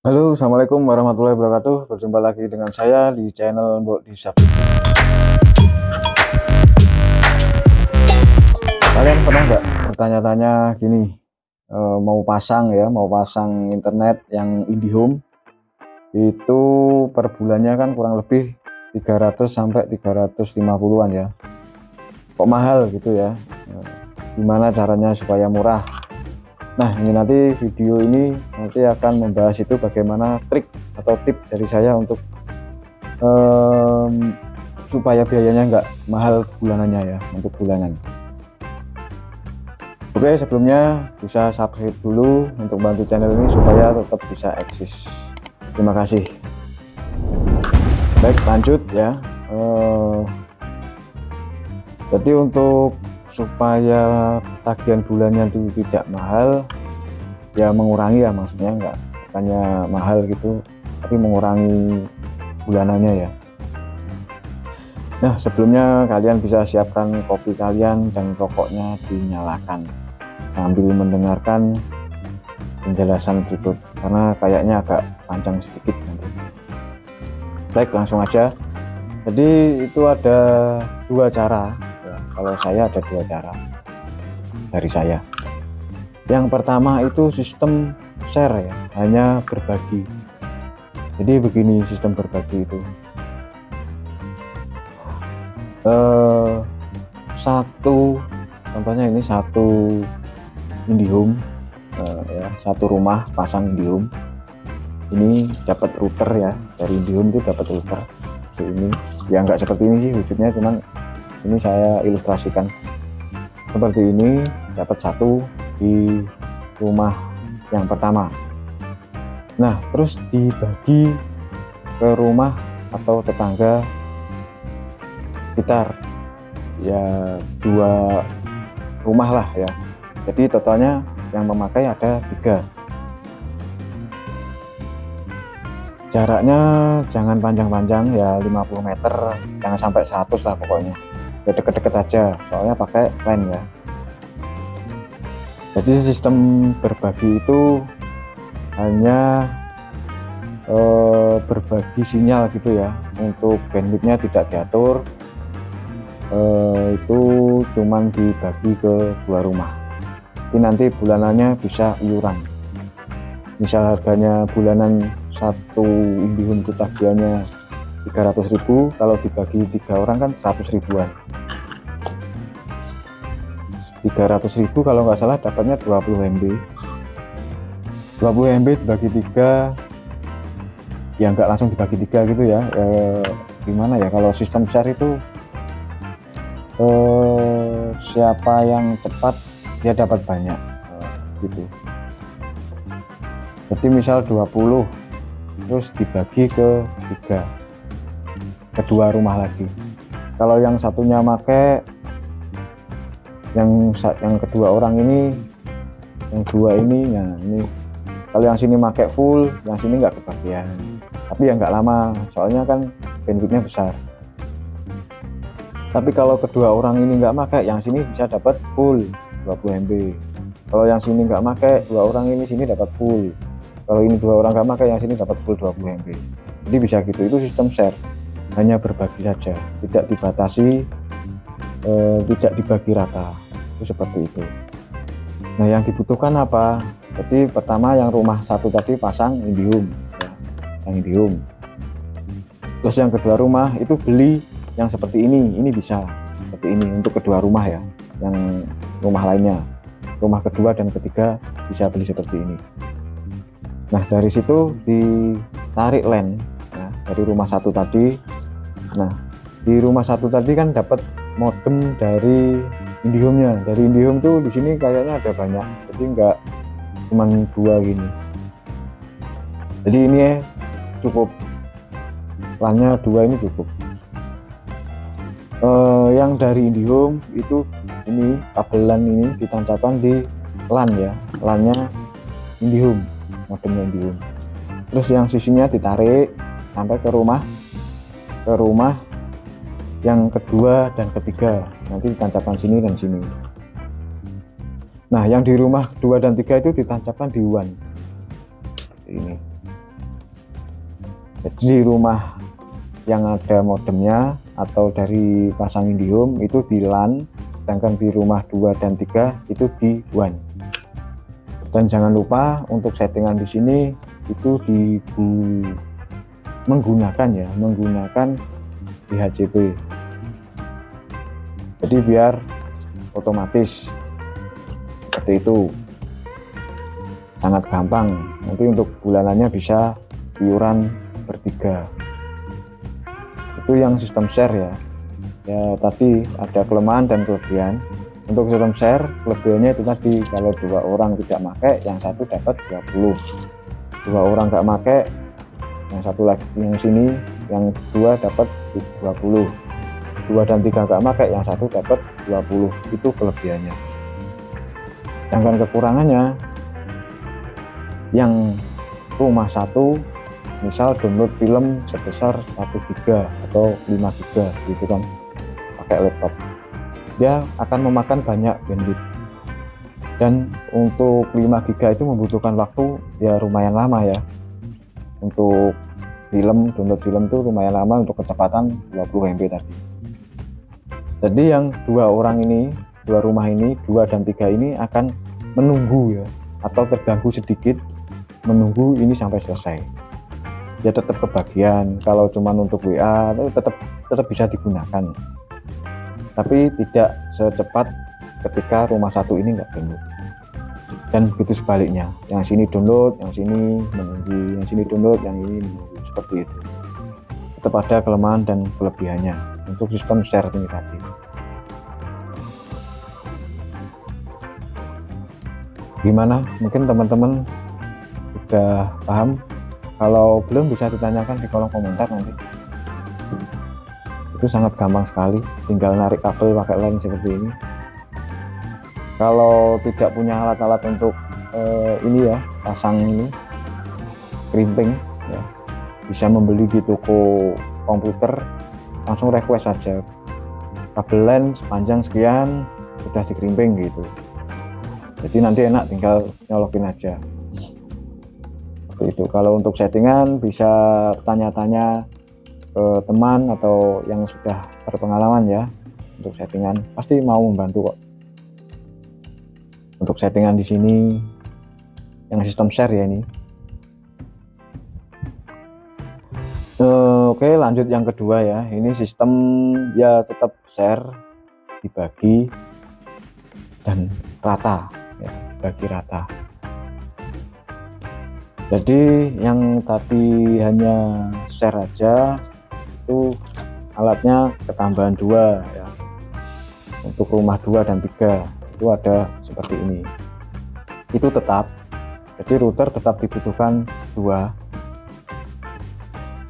Halo, assalamualaikum warahmatullahi wabarakatuh. Berjumpa lagi dengan saya di channel Mbok Disap. Kalian pernah nggak bertanya-tanya gini, mau pasang internet yang IndiHome itu per bulannya kan kurang lebih 300 sampai 350-an ya. Kok mahal gitu ya? Gimana caranya supaya murah? Nah, ini nanti video ini nanti akan membahas itu bagaimana trik atau tip dari saya untuk supaya biayanya nggak mahal bulanannya ya, untuk bulanan. Oke, sebelumnya bisa subscribe dulu untuk bantu channel ini supaya tetap bisa eksis. Terima kasih. Baik, lanjut ya. Jadi untuk supaya tagihan bulannya itu tidak mahal ya, mengurangi ya, maksudnya enggak bukannya mahal gitu, tapi mengurangi bulanannya ya. Nah, sebelumnya kalian bisa siapkan kopi kalian dan rokoknya dinyalakan sambil mendengarkan penjelasan berikut karena kayaknya agak panjang sedikit nanti. Baik, langsung aja. Jadi itu ada dua cara. Kalau saya ada dua cara dari saya. Yang pertama itu sistem share ya, hanya berbagi. Jadi begini sistem berbagi itu. Contohnya ini satu IndiHome ya, satu rumah pasang IndiHome. Ini dapat router ya, dari IndiHome itu dapat router. Ini ya nggak seperti ini sih wujudnya, cuman ini saya ilustrasikan seperti ini, dapat satu di rumah yang pertama. Nah, terus dibagi ke rumah atau tetangga sekitar ya 2 rumah lah ya. Jadi totalnya yang memakai ada 3. Jaraknya jangan panjang-panjang ya, 50 meter, jangan sampai 100 lah pokoknya. Ya deket-deket aja, soalnya pakai LAN ya. Jadi sistem berbagi itu hanya berbagi sinyal gitu ya, untuk bandwidthnya tidak diatur. Itu cuman dibagi ke 2 rumah. Jadi nanti bulanannya bisa iuran. Misal harganya bulanan satu IndiHome itu tagihannya 300.000, kalau dibagi 3 orang kan 100 ribuan. 300.000 kalau nggak salah dapatnya 20 MB. 20 MB dibagi 3 ya, nggak langsung dibagi 3 gitu ya. Gimana ya, kalau sistem share itu siapa yang cepat dia dapat banyak gitu. Jadi misal 20 terus dibagi ke 3, kedua rumah lagi. Kalau yang satunya make, yang kedua orang ini, yang 2 ini, nah ini kalau yang sini make full, yang sini nggak kebagian. Tapi ya nggak lama, soalnya kan bandwidthnya besar. Tapi kalau kedua orang ini nggak make, yang sini bisa dapat full 20 MB. Kalau yang sini nggak make, 2 orang ini sini dapat full. Kalau ini 2 orang nggak make, yang sini dapat full 20 MB. Jadi bisa gitu. Itu sistem share, hanya berbagi saja, tidak dibatasi, tidak dibagi rata. Itu seperti itu. Nah, yang dibutuhkan apa? Jadi pertama yang rumah satu tadi pasang IndiHome ya, yang IndiHome. Terus yang kedua rumah itu beli yang seperti ini bisa seperti ini untuk kedua rumah ya. Yang rumah lainnya, rumah kedua dan ketiga bisa beli seperti ini. Nah, dari situ ditarik LAN ya, dari rumah satu tadi. Nah, di rumah satu tadi kan dapat modem dari IndiHome-nya. Dari IndiHome tuh di sini kayaknya ada banyak, jadi nggak cuman 2 gini. Jadi ini ya cukup, LAN-nya 2 ini cukup. Yang dari IndiHome itu ini kabel LAN ini ditancapkan di LAN ya, LAN-nya IndiHome, modemnya IndiHome. Terus yang sisinya ditarik sampai ke rumah yang kedua dan ketiga, nanti ditancapkan sini dan sini. Nah, yang di rumah 2 dan 3 itu ditancapkan di WAN ini. Jadi di rumah yang ada modemnya atau dari pasang IndiHome itu di LAN, sedangkan di rumah 2 dan 3 itu di WAN. Dan jangan lupa untuk settingan di sini itu menggunakan DHCP. Jadi biar otomatis seperti itu, sangat gampang. Nanti untuk bulanannya bisa iuran bertiga. Itu yang sistem share ya. Ya tadi ada kelemahan dan kelebihan. Untuk sistem share, kelebihannya itu tadi, kalau 2 orang tidak pakai, yang satu dapat 20. 2 orang nggak pakai, yang satu lagi yang sini, yang 2 dapat 20. 2 dan 3 nggak pakai, yang satu dapat 20. Itu kelebihannya. Sedangkan kekurangannya, yang rumah 1 misal download film sebesar 1 GB atau 5 GB gitu kan, pakai laptop, dia akan memakan banyak bandwidth, dan untuk 5 GB itu membutuhkan waktu ya lumayan lama ya. Untuk download film itu lumayan lama untuk kecepatan 20 MB tadi. Jadi yang 2 orang ini, 2 rumah ini, 2 dan 3 ini akan menunggu ya, atau terganggu sedikit menunggu ini sampai selesai. Ya tetap kebagian, kalau cuman untuk WA itu tetap bisa digunakan, tapi tidak secepat ketika rumah 1 ini nggak download. Dan begitu sebaliknya, yang sini download, yang sini menunggu, yang sini download, yang ini menunggu, seperti itu. Tetap ada kelemahan dan kelebihannya untuk sistem share ini tadi. Gimana? Mungkin teman-teman sudah paham? Kalau belum bisa ditanyakan di kolom komentar nanti. Itu sangat gampang sekali, tinggal narik kabel pakai LAN seperti ini. Kalau tidak punya alat-alat untuk ini ya, pasang ini crimping ya, bisa membeli di toko komputer, langsung request saja kabel LAN sepanjang sekian sudah di crimping gitu. Jadi nanti enak, tinggal nyolokin aja. Seperti itu. Kalau untuk settingan bisa tanya-tanya ke teman atau yang sudah berpengalaman ya, untuk settingan pasti mau membantu kok. Untuk settingan di sini yang sistem share ya ini. Oke, lanjut yang kedua ya. Ini sistem ya tetap share, dibagi dan rata ya, dibagi rata. Jadi yang tadi hanya share aja itu alatnya ketambahan 2 ya. Untuk rumah 2 dan 3 itu ada seperti ini. Itu tetap. Jadi router tetap dibutuhkan 2.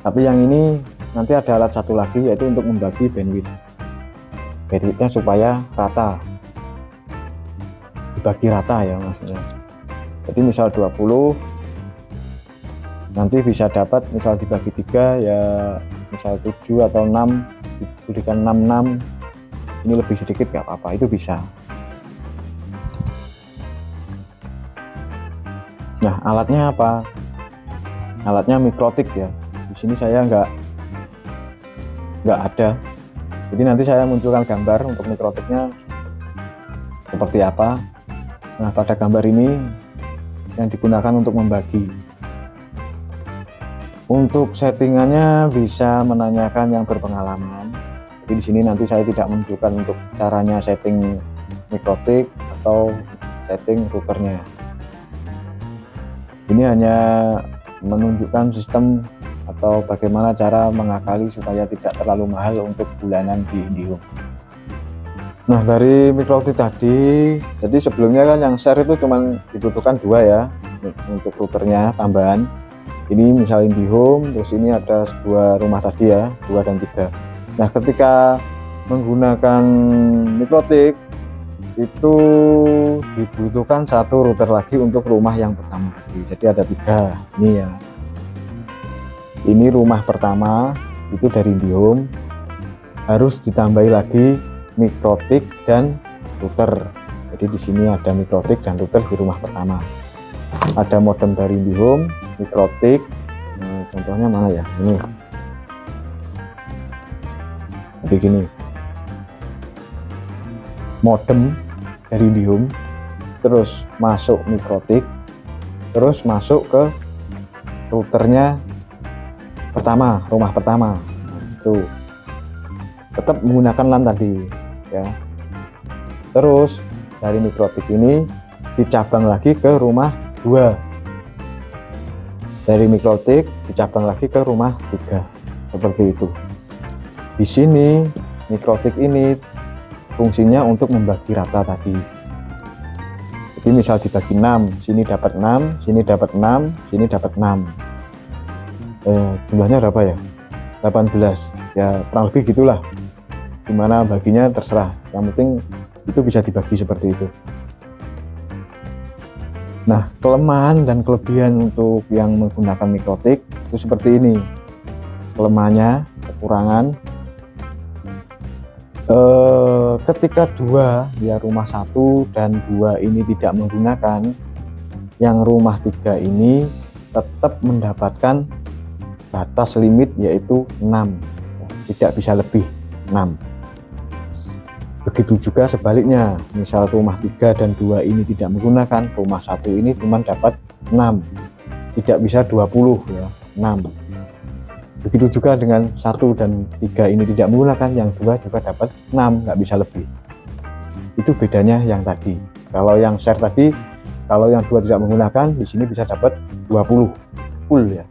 Tapi yang ini nanti ada alat satu lagi, yaitu untuk membagi bandwidth. Bandwidthnya supaya rata. Dibagi rata ya maksudnya. Jadi misal 20, nanti bisa dapat misal dibagi 3 ya, misal 7 atau 6, diberikan 66, ini lebih sedikit gak apa-apa, itu bisa. Nah, alatnya apa? Alatnya mikrotik ya. Di sini saya nggak ada. Jadi nanti saya munculkan gambar untuk mikrotiknya seperti apa. Nah, pada gambar ini yang digunakan untuk membagi. Untuk settingannya bisa menanyakan yang berpengalaman. Jadi di sini nanti saya tidak menunjukkan untuk caranya setting mikrotik atau setting routernya. Ini hanya menunjukkan sistem atau bagaimana cara mengakali supaya tidak terlalu mahal untuk bulanan di IndiHome. Nah, dari mikrotik tadi, jadi sebelumnya kan yang share itu cuma dibutuhkan 2 ya untuk routernya tambahan. Ini misal IndiHome, terus ini ada 2 rumah tadi ya, 2 dan 3. Nah, ketika menggunakan mikrotik itu dibutuhkan 1 router lagi untuk rumah yang pertama tadi. Jadi ada 3 ini ya. Ini rumah pertama itu dari IndiHome, harus ditambahi lagi mikrotik dan router. Jadi di sini ada mikrotik dan router di rumah pertama. Ada modem dari IndiHome, mikrotik, contohnya mana ya, ini begini, modem dari IndiHome, terus masuk mikrotik, terus masuk ke routernya pertama, rumah pertama, itu tetap menggunakan LAN tadi ya. Terus dari mikrotik ini dicabang lagi ke rumah 2, dari mikrotik dicabang lagi ke rumah 3, seperti itu. Di sini mikrotik ini fungsinya untuk membagi rata tadi. Jadi misal dibagi 6, sini dapat 6, sini dapat 6, sini dapat 6. Jumlahnya berapa ya? 18. Ya kurang lebih gitulah. Gimana baginya terserah. Yang penting itu bisa dibagi seperti itu. Nah, kelemahan dan kelebihan untuk yang menggunakan mikrotik itu seperti ini. Kelemahannya, kekurangan, ketika 2 ya rumah 1 dan 2 ini tidak menggunakan, yang rumah 3 ini tetap mendapatkan batas limit yaitu 6, tidak bisa lebih 6. Begitu juga sebaliknya, misal rumah 3 dan 2 ini tidak menggunakan, rumah 1 ini cuma dapat 6, tidak bisa 20 ya, 6. Begitu juga dengan 1 dan 3 ini tidak menggunakan, yang 2 juga dapat 6, nggak bisa lebih. Itu bedanya yang tadi. Kalau yang share tadi, kalau yang 2 tidak menggunakan, di sini bisa dapat 20 full ya,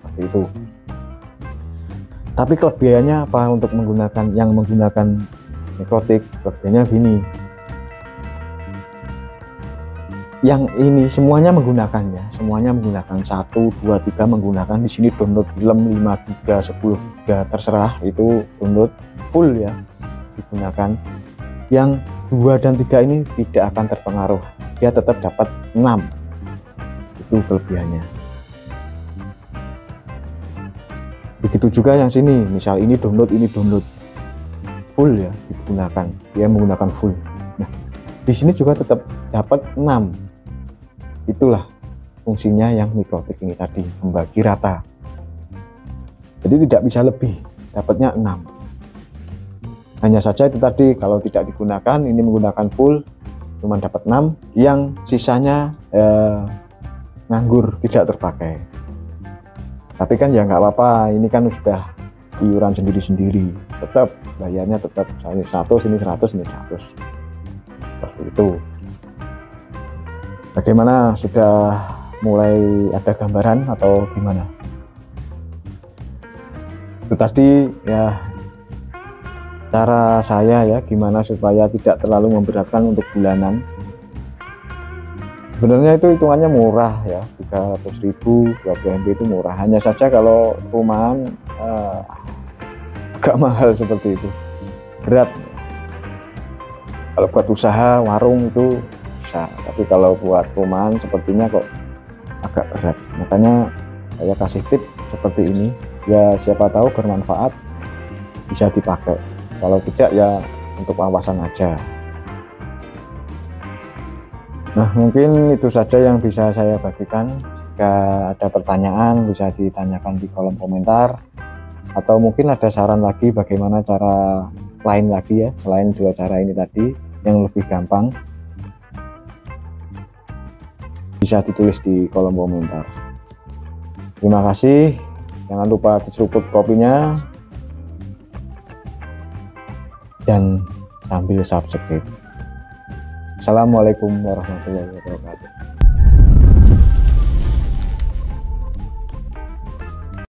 seperti itu. Tapi kelebihannya apa untuk menggunakan yang menggunakan mikrotik? Kelebihannya gini, yang ini semuanya menggunakannya, semuanya menggunakan 1, 2, 3 menggunakan. Di sini download film 5 GB, 10 GB terserah, itu download full ya digunakan. Yang 2 dan 3 ini tidak akan terpengaruh, dia tetap dapat 6. Itu kelebihannya. Begitu juga yang sini, misal ini download full ya digunakan, dia menggunakan full. Nah, di sini juga tetap dapat 6. Itulah fungsinya yang mikrotik ini tadi, membagi rata. Jadi tidak bisa lebih, dapatnya 6. Hanya saja itu tadi, kalau tidak digunakan, ini menggunakan full cuma dapat 6, yang sisanya nganggur, tidak terpakai. Tapi kan ya nggak apa-apa, ini kan sudah iuran sendiri-sendiri, tetap bayarnya tetap misalnya 100, ini 100, ini 100, seperti itu. Bagaimana, sudah mulai ada gambaran atau gimana? Itu tadi ya cara saya ya, gimana supaya tidak terlalu memberatkan untuk bulanan. Sebenarnya itu hitungannya murah ya, 300.000, 20 MB itu murah. Hanya saja kalau rumahan agak mahal seperti itu, berat. Kalau buat usaha warung itu bisa, tapi kalau buat rumahan sepertinya kok agak berat. Makanya saya kasih tip seperti ini ya, siapa tahu bermanfaat, bisa dipakai. Kalau tidak ya untuk awasan aja. Nah, mungkin itu saja yang bisa saya bagikan. Jika ada pertanyaan bisa ditanyakan di kolom komentar, atau mungkin ada saran lagi bagaimana cara lain lagi ya, selain 2 cara ini tadi yang lebih gampang, bisa ditulis di kolom komentar. Terima kasih, jangan lupa diseruput kopinya dan sambil subscribe. Assalamualaikum warahmatullahi wabarakatuh.